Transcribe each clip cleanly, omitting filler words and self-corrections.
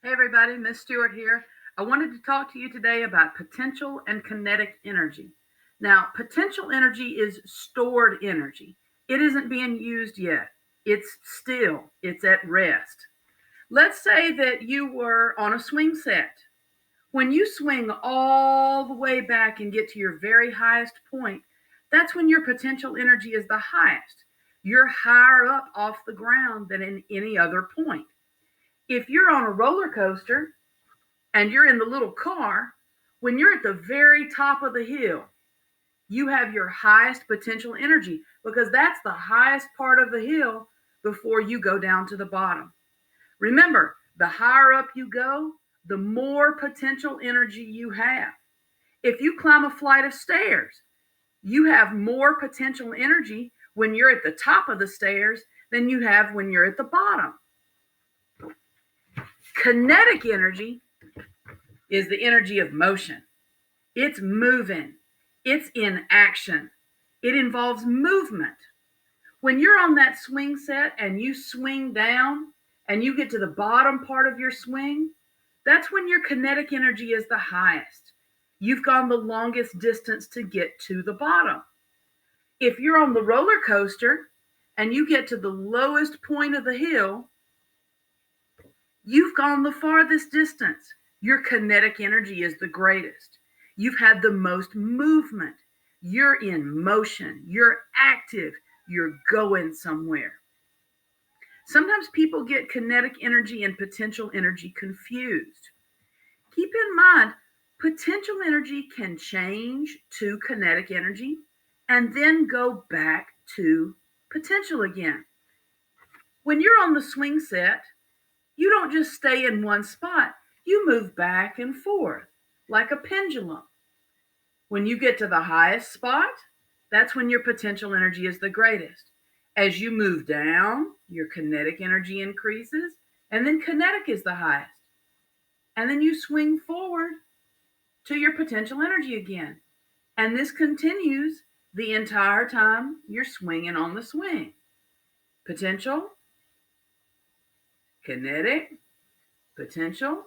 Hey everybody, Miss Stewart here. I wanted to talk to you today about potential and kinetic energy. Now, potential energy is stored energy. It isn't being used yet. It's still, it's at rest. Let's say that you were on a swing set. When you swing all the way back and get to your very highest point, that's when your potential energy is the highest. You're higher up off the ground than in any other point. If you're on a roller coaster and you're in the little car, when you're at the very top of the hill, you have your highest potential energy because that's the highest part of the hill before you go down to the bottom. Remember, the higher up you go, the more potential energy you have. If you climb a flight of stairs, you have more potential energy when you're at the top of the stairs than you have when you're at the bottom. Kinetic energy is the energy of motion. It's moving, it's in action, it involves movement. When you're on that swing set and you swing down and you get to the bottom part of your swing, that's when your kinetic energy is the highest. You've gone the longest distance to get to the bottom. If you're on the roller coaster and you get to the lowest point of the hill, you've gone the farthest distance. Your kinetic energy is the greatest. You've had the most movement. You're in motion. You're active. You're going somewhere. Sometimes people get kinetic energy and potential energy confused. Keep in mind, potential energy can change to kinetic energy and then go back to potential again. When you're on the swing set, you don't just stay in one spot, you move back and forth like a pendulum. When you get to the highest spot, that's when your potential energy is the greatest. As you move down, your kinetic energy increases, and then kinetic is the highest. And then you swing forward to your potential energy again. And this continues the entire time you're swinging on the swing. Potential, kinetic, potential,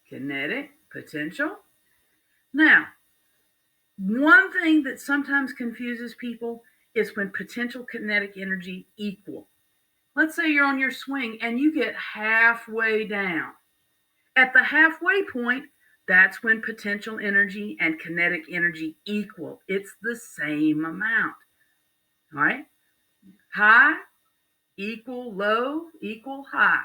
kinetic, potential. Now, one thing that sometimes confuses people is when potential kinetic energy equal. Let's say you're on your swing and you get halfway down. At the halfway point, that's when potential energy and kinetic energy equal. It's the same amount. All right? High equal low equal high.